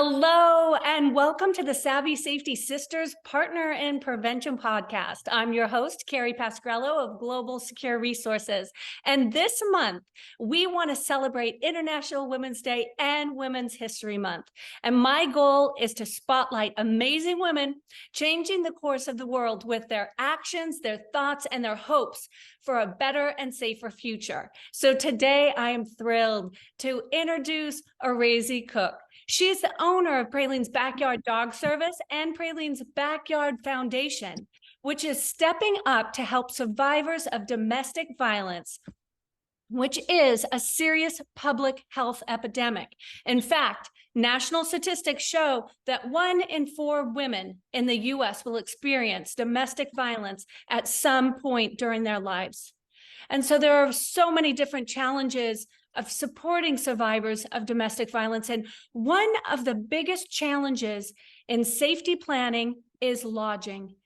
Hello, and welcome to the Savvy Safety Sisters Partner in Prevention podcast. I'm your host, Carrie Pasquarello of Global Secure Resources. And this month, we want to celebrate International Women's Day and Women's History Month. And my goal is to spotlight amazing women changing the course of the world with their actions, their thoughts, and their hopes for a better and safer future. So today, I am thrilled to introduce Orazie Cook. She is the owner of Praline's Backyard Dog Service and Praline's Backyard Foundation, which is stepping up to help survivors of domestic violence, which is a serious public health epidemic. In fact, national statistics show that 1 in 4 women in the U.S. will experience domestic violence at some point during their lives. And so there are so many different challenges of supporting survivors of domestic violence. And one of the biggest challenges in safety planning is lodging.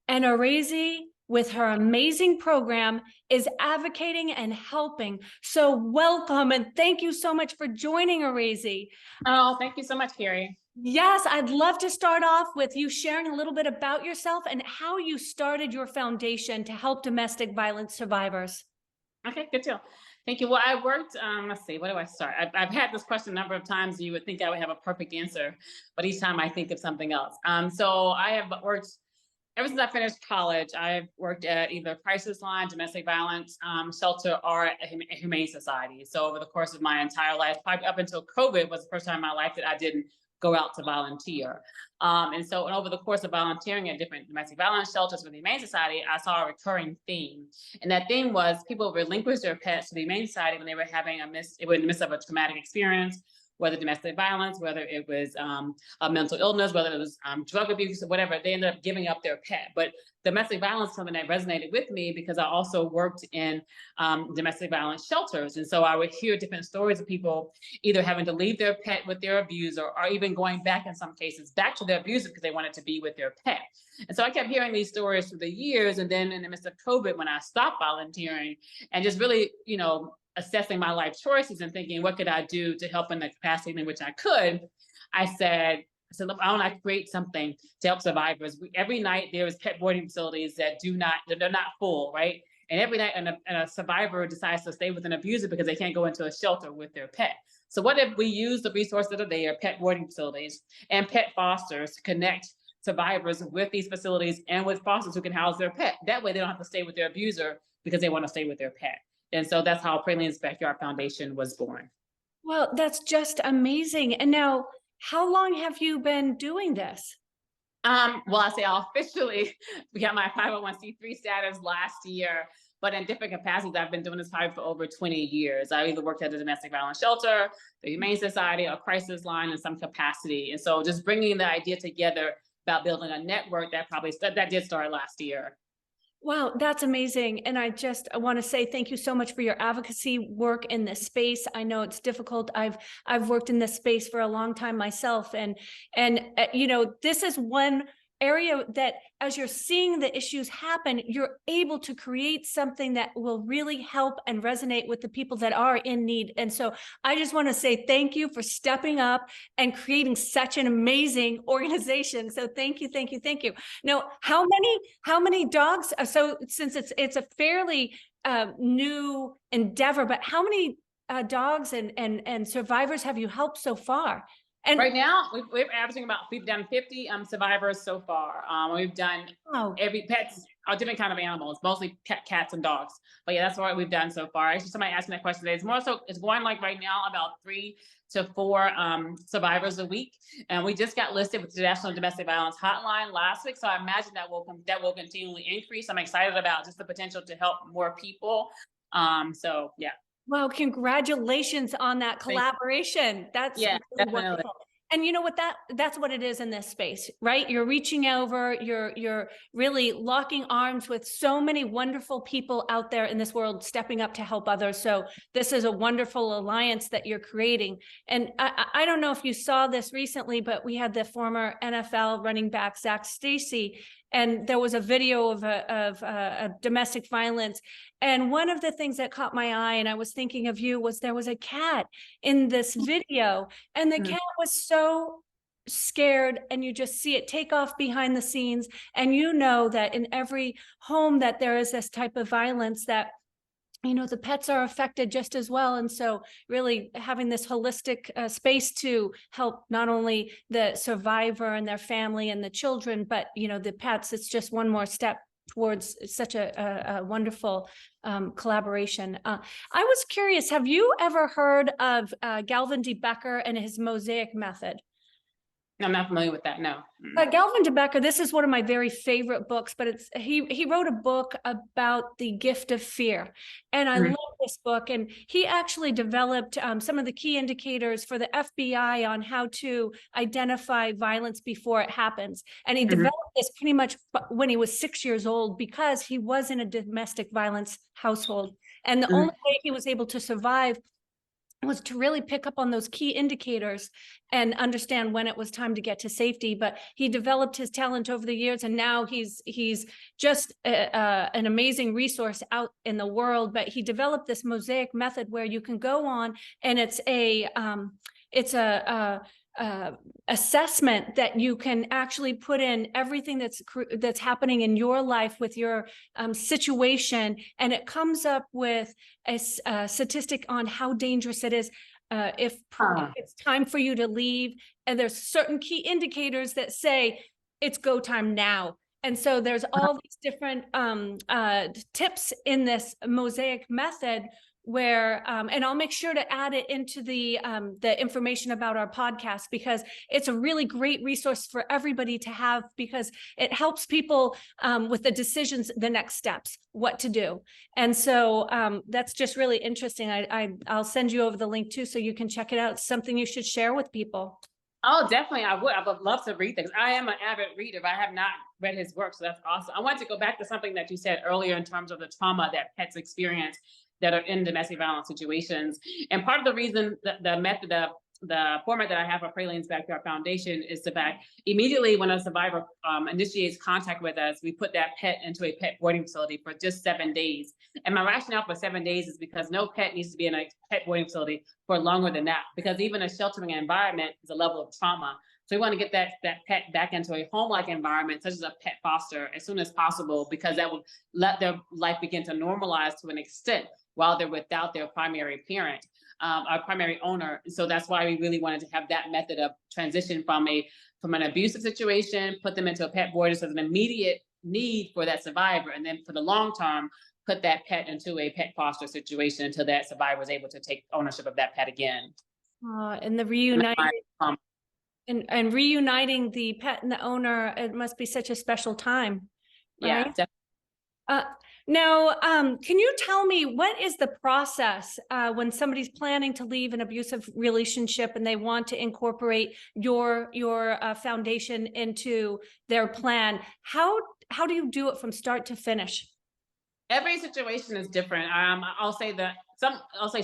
And Orazie, with her amazing program, is advocating and helping. So welcome, and thank you so much for joining, Orazie. Oh, thank you so much, Carrie. Yes, I'd love to start off with you sharing a little bit about yourself and how you started your foundation to help domestic violence survivors. Okay, good deal. Thank you. Well, I worked, let's see, where do I start? I've had this question a number of times. You would think I would have a perfect answer, but each time I think of something else. So I have worked, ever since I finished college, I've worked at either crisis line, domestic violence shelter, or a humane society. So over the course of my entire life, probably up until COVID was the first time in my life that I didn't go out to volunteer. And over the course of volunteering at different domestic violence shelters with the Humane Society, I saw a recurring theme. And that theme was people relinquish their pets to the Humane Society when they were having in the midst of a traumatic experience, whether domestic violence, whether it was a mental illness, whether it was drug abuse, or whatever. They ended up giving up their pet. But domestic violence is something that resonated with me because I also worked in domestic violence shelters. And so I would hear different stories of people either having to leave their pet with their abuser or even going back, in some cases, back to their abuser because they wanted to be with their pet. And so I kept hearing these stories through the years. And then in the midst of COVID, when I stopped volunteering and just really, assessing my life choices and thinking, what could I do to help in the capacity in which I could? I said, look, I want to create something to help survivors. Every night there is pet boarding facilities that they're not full, right? And every night a survivor decides to stay with an abuser because they can't go into a shelter with their pet. So what if we use the resources that are there, pet boarding facilities and pet fosters, to connect survivors with these facilities and with fosters who can house their pet? That way they don't have to stay with their abuser because they want to stay with their pet. And so that's how Praline's Backyard Foundation was born. Well, that's just amazing. And now, how long have you been doing this? Well, I say officially, we got my 501c3 status last year, but in different capacities, I've been doing this probably for over 20 years. I either worked at a domestic violence shelter, the Humane Society, a crisis line in some capacity. And so just bringing the idea together about building a network that did start last year. Wow, that's amazing. And I want to say thank you so much for your advocacy work in this space. I know it's difficult. I've worked in this space for a long time myself. And this is one area that, as you're seeing the issues happen, you're able to create something that will really help and resonate with the people that are in need. And so I just want to say thank you for stepping up and creating such an amazing organization. So thank you, thank you, thank you. Now, how many dogs? So since it's a fairly new endeavor, but how many dogs and survivors have you helped so far? And right now, we're averaging we've done 50 survivors so far. We've done every pets, different kind of animals, mostly cats and dogs. But yeah, that's what we've done so far. Actually, somebody asked me that question today. It's going like right now about 3 to 4 survivors a week. And we just got listed with the National Domestic Violence Hotline last week. So I imagine that will continually increase. I'm excited about just the potential to help more people. So yeah. Well, congratulations on that collaboration. That's really wonderful. And you know what, that's what it is in this space, right? You're reaching over, you're really locking arms with so many wonderful people out there in this world stepping up to help others. So this is a wonderful alliance that you're creating. And I don't know if you saw this recently, but we had the former NFL running back, Zach Stacy, and there was a video of a domestic violence. And one of the things that caught my eye, and I was thinking of you, was there was a cat in this video, and the cat was so scared, and you just see it take off behind the scenes. And you know that in every home that there is this type of violence, that the pets are affected just as well. And so really having this holistic space to help not only the survivor and their family and the children, but the pets, it's just one more step towards such a wonderful collaboration. I was curious, have you ever heard of Galvin de Becker and his mosaic method? I'm not familiar with that, no. Galvin de Becker, this is one of my very favorite books, but he wrote a book about the gift of fear. And I love this book. And he actually developed some of the key indicators for the FBI on how to identify violence before it happens. And he developed this pretty much when he was 6 years old, because he was in a domestic violence household. And the only way he was able to survive was to really pick up on those key indicators and understand when it was time to get to safety. But he developed his talent over the years, and now he's just an amazing resource out in the world. But he developed this mosaic method where you can go on, and it's a assessment that you can actually put in everything that's happening in your life with your situation, and it comes up with a statistic on how dangerous it is if it's time for you to leave. And there's certain key indicators that say it's go time now. And so there's all these different tips in this mosaic method where, and I'll make sure to add it into the information about our podcast, because it's a really great resource for everybody to have, because it helps people with the decisions, the next steps, what to do. And so that's just really interesting. I'll send you over the link too, so you can check it out. It's something you should share with people. Oh, definitely. I would love to read things. I am an avid reader, but I have not read his work. So that's awesome. I want to go back to something that you said earlier in terms of the trauma that pets experience that are in domestic violence situations. And part of the reason that the format that I have for Praline's Backyard Foundation is to back immediately when a survivor initiates contact with us, we put that pet into a pet boarding facility for just 7 days. And my rationale for 7 days is because no pet needs to be in a pet boarding facility for longer than that, because even a sheltering environment is a level of trauma. So we want to get that pet back into a home-like environment, such as a pet foster, as soon as possible, because that will let their life begin to normalize to an extent while they're without their primary parent, our primary owner. So that's why we really wanted to have that method of transition from an abusive situation, put them into a pet boarder, so there's an immediate need for that survivor, and then for the long term, put that pet into a pet foster situation until that survivor is able to take ownership of that pet again. And the reuniting. And reuniting the pet and the owner, it must be such a special time. Right? Yeah. Now, can you tell me, what is the process when somebody's planning to leave an abusive relationship and they want to incorporate your foundation into their plan? How do you do it from start to finish? Every situation is different. I'll say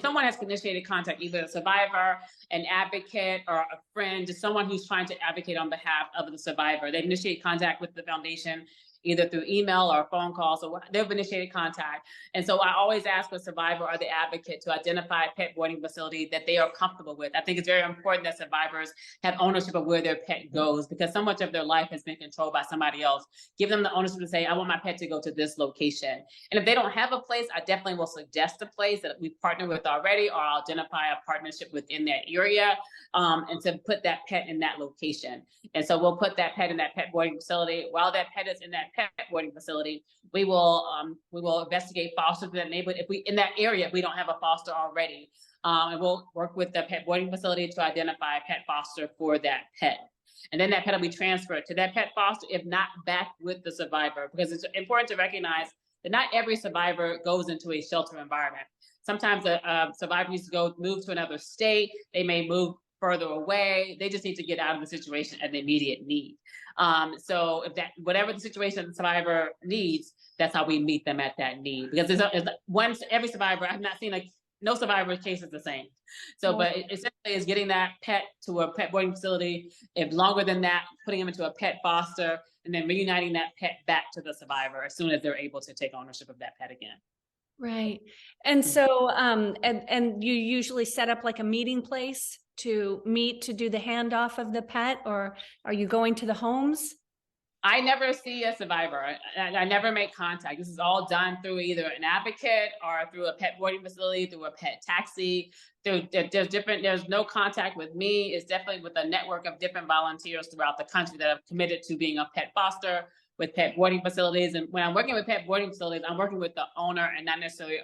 someone has initiated contact, either a survivor, an advocate, or a friend, just someone who's trying to advocate on behalf of the survivor. They initiate contact with the foundation, either through email or phone call. So they've initiated contact. And so I always ask the survivor or the advocate to identify a pet boarding facility that they are comfortable with. I think it's very important that survivors have ownership of where their pet goes, because so much of their life has been controlled by somebody else. Give them the ownership to say, I want my pet to go to this location. And if they don't have a place, I definitely will suggest a place that we partner with already, or I'll identify a partnership within that area, and to put that pet in that location. And so we'll put that pet in that pet boarding facility. While that pet is in that pet boarding facility, we will investigate fosters in that neighborhood. If we in that area, if we don't have a foster already, and we'll work with the pet boarding facility to identify a pet foster for that pet. And then that pet will be transferred to that pet foster, if not back with the survivor, because it's important to recognize that not every survivor goes into a shelter environment. Sometimes a survivor needs to move to another state. They may move further away. They just need to get out of the situation at the immediate need. So if whatever the situation the survivor needs, that's how we meet them at that need. Because every survivor, I've not seen no survivor case is the same. So, but it essentially is getting that pet to a pet boarding facility. If longer than that, putting them into a pet foster, and then reuniting that pet back to the survivor as soon as they're able to take ownership of that pet again. Right. And so, and you usually set up like a meeting place? to meet to do the handoff of the pet, or are you going to the homes? I never see a survivor. I never make contact. This is all done through either an advocate or through a pet boarding facility, through a pet taxi. There's no contact with me. It's definitely with a network of different volunteers throughout the country that have committed to being a pet foster with pet boarding facilities. And when I'm working with pet boarding facilities, I'm working with the owner and not necessarily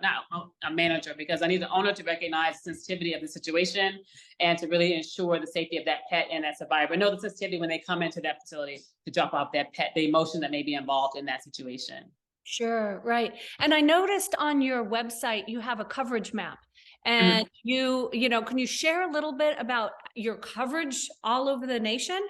not a manager, because I need the owner to recognize the sensitivity of the situation and to really ensure the safety of that pet and that survivor. Know the sensitivity when they come into that facility to drop off that pet, the emotion that may be involved in that situation. Sure, right. And I noticed on your website you have a coverage map. And can you share a little bit about your coverage all over the nation?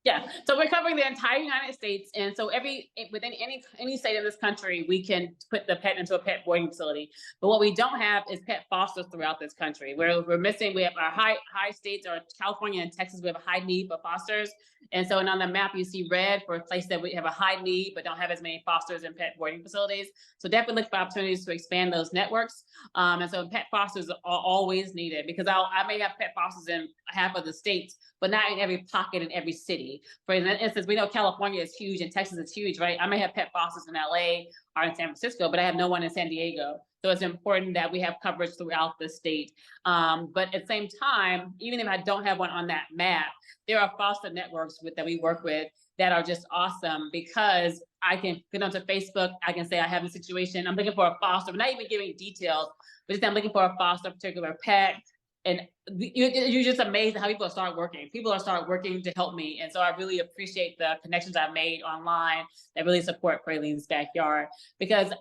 Yeah, so we're covering the entire United States, and so within any state in this country, we can put the pet into a pet boarding facility. But what we don't have is pet fosters throughout this country. We're missing. We have our high states are California and Texas. We have a high need for fosters, and so on the map you see red for a place that we have a high need but don't have as many fosters and pet boarding facilities. So definitely look for opportunities to expand those networks. And so pet fosters are always needed, because I may have pet fosters in half of the states, but not in every pocket in every city. For instance, we know California is huge and Texas is huge, right? I may have pet fosters in LA or in San Francisco, but I have no one in San Diego. So it's important that we have coverage throughout the state. But at the same time, even if I don't have one on that map, there are foster networks that we work with that are just awesome, because I can get onto Facebook. I can say I have a situation. I'm looking for a foster, but not even giving details, but just I'm looking for a foster particular pet. And you're just amazed at how people start working. People are start working to help me. And so I really appreciate the connections I've made online that really support Praline's Backyard. Because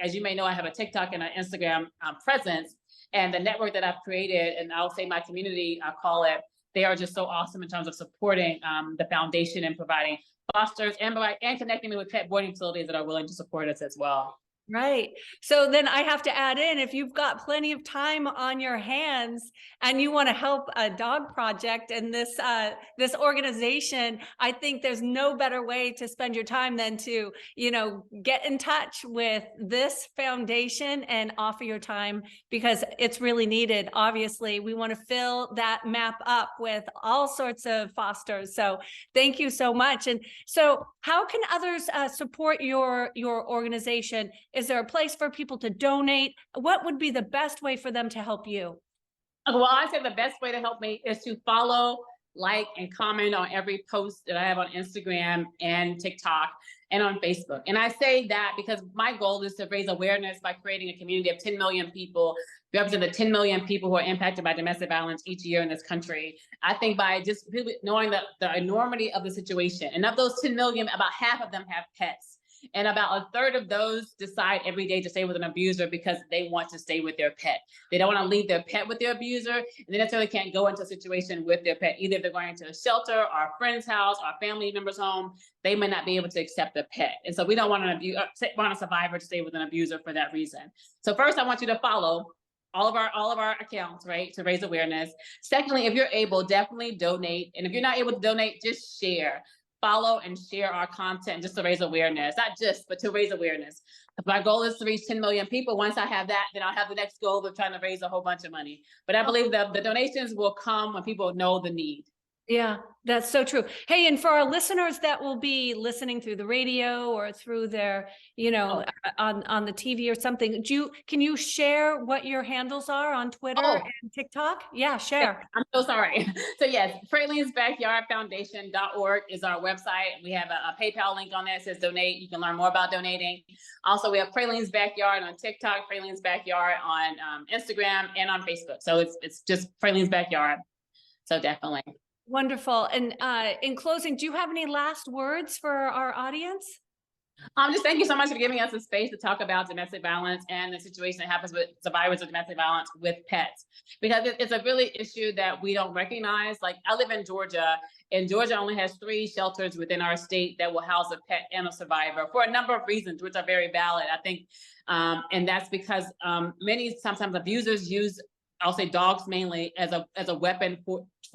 as you may know, I have a TikTok and an Instagram presence, and the network that I've created, and I'll say my community, I call it, they are just so awesome in terms of supporting the foundation and providing fosters and connecting me with pet boarding facilities that are willing to support us as well. Right. So then I have to add in, if you've got plenty of time on your hands and you want to help a dog project and this organization, I think there's no better way to spend your time than to, get in touch with this foundation and offer your time, because it's really needed. Obviously, we want to fill that map up with all sorts of fosters. So thank you so much. And so how can others support your organization? Is there a place for people to donate? What would be the best way for them to help you? Well, I say the best way to help me is to follow, like, and comment on every post that I have on Instagram and TikTok and on Facebook. And I say that because my goal is to raise awareness by creating a community of 10 million people. We represent the 10 million people who are impacted by domestic violence each year in this country. I think by just really knowing the enormity of the situation, and of those 10 million, about half of them have pets. And about a third of those decide every day to stay with an abuser because they want to stay with their pet. They don't want to leave their pet with their abuser, and they necessarily can't go into a situation with their pet. Either they're going to a shelter or a friend's house or a family member's home, they may not be able to accept the pet. And so we don't want a survivor to stay with an abuser for that reason. So first, I want you to follow all of our accounts, right, to raise awareness. Secondly, if you're able, definitely donate. And if you're not able to donate, just share. Follow and share our content just to raise awareness, but to raise awareness. My goal is to reach 10 million people. Once I have that, then I'll have the next goal of trying to raise a whole bunch of money. But I believe that the donations will come when people know the need. Yeah, that's so true. Hey, and for our listeners that will be listening through the radio or through their, on the TV or something, can you share what your handles are on Twitter and TikTok? Yeah, share. I'm so sorry. So yes, Praline's Backyard Foundation.org is our website. We have a PayPal link on there that says donate. You can learn more about donating. Also, we have Praline's Backyard on TikTok, Praline's Backyard on Instagram, and on Facebook. So it's just Praline's Backyard. So definitely. Wonderful. And in closing, do you have any last words for our audience? Just thank you so much for giving us a space to talk about domestic violence and the situation that happens with survivors of domestic violence with pets, because it's a really issue that we don't recognize. Like, I live in Georgia, and Georgia only has 3 shelters within our state that will house a pet and a survivor for a number of reasons, which are very valid, I think. And that's because sometimes abusers use I'll say dogs mainly as a weapon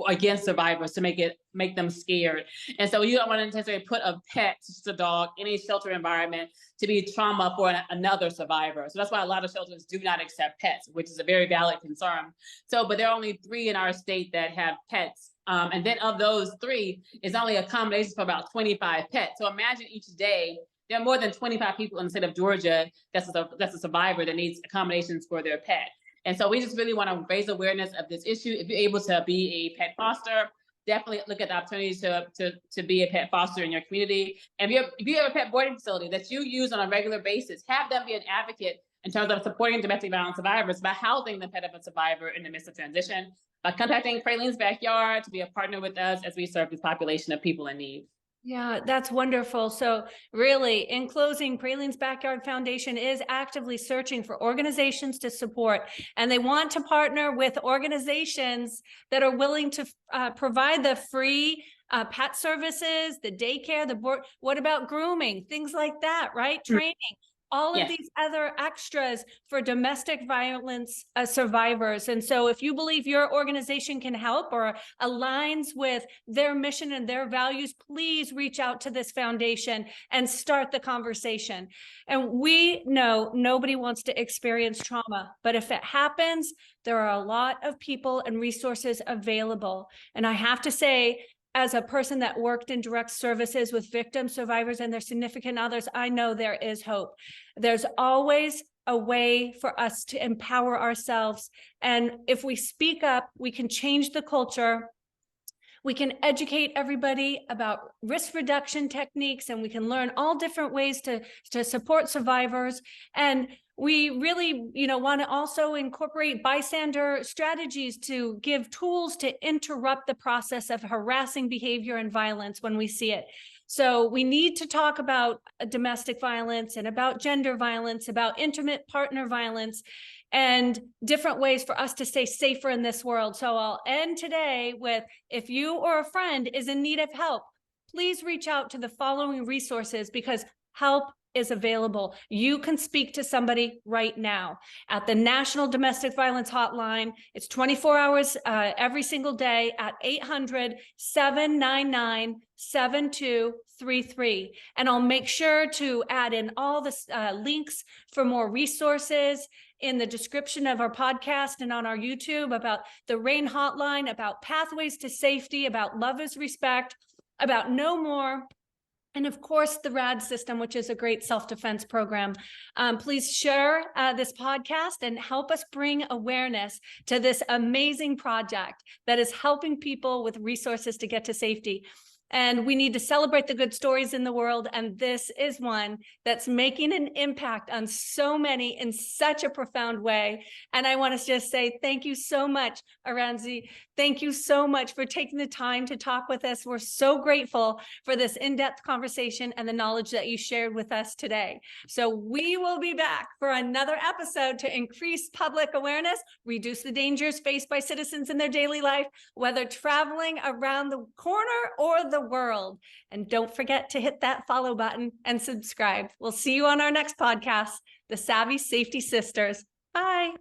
against survivors to make them scared. And so you don't want to necessarily put a pet, just a dog, in a shelter environment to be trauma for another survivor. So that's why a lot of shelters do not accept pets, which is a very valid concern. So, but there are only 3 in our state that have pets. And then of those 3, it's only accommodations for about 25 pets. So imagine each day, there are more than 25 people in the state of Georgia that's a survivor that needs accommodations for their pet. And so we just really want to raise awareness of this issue. If you're able to be a pet foster, definitely look at the opportunities to be a pet foster in your community. And if you have a pet boarding facility that you use on a regular basis, have them be an advocate in terms of supporting domestic violence survivors by housing the pet of a survivor in the midst of transition, by contacting Praline's Backyard to be a partner with us as we serve this population of people in need. Yeah, that's wonderful. So really, in closing, Praline's Backyard Foundation is actively searching for organizations to support, and they want to partner with organizations that are willing to provide the free pet services, the daycare, the board. What about grooming? Things like that, right? Training. All of these other extras for domestic violence survivors. And so if you believe your organization can help or aligns with their mission and their values, please reach out to this foundation and start the conversation. And we know nobody wants to experience trauma, but if it happens, there are a lot of people and resources available. And I have to say, as a person that worked in direct services with victims, survivors, and their significant others, I know there is hope. There's always a way for us to empower ourselves. And if we speak up, we can change the culture. We can educate everybody about risk reduction techniques, and we can learn all different ways to support survivors. And we really, want to also incorporate bystander strategies to give tools to interrupt the process of harassing behavior and violence when we see it. So we need to talk about domestic violence and about gender violence, about intimate partner violence, and different ways for us to stay safer in this world. So I'll end today with, if you or a friend is in need of help, please reach out to the following resources, because help is available. You can speak to somebody right now at the National Domestic Violence Hotline. It's 24 hours every single day at 800-799-7233. And I'll make sure to add in all the links for more resources in the description of our podcast and on our YouTube about the RAIN hotline, about pathways to safety, about love is respect, about no more. And of course, the RAD system, which is a great self-defense program. Please share this podcast and help us bring awareness to this amazing project that is helping people with resources to get to safety. And we need to celebrate the good stories in the world. And this is one that's making an impact on so many in such a profound way. And I want to just say thank you so much, Orazie. Thank you so much for taking the time to talk with us. We're so grateful for this in-depth conversation and the knowledge that you shared with us today. So we will be back for another episode to increase public awareness, reduce the dangers faced by citizens in their daily life, whether traveling around the corner or the world. And don't forget to hit that follow button and subscribe. We'll see you on our next podcast, The Savvy Safety Sisters. Bye.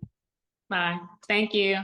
Bye. Thank you.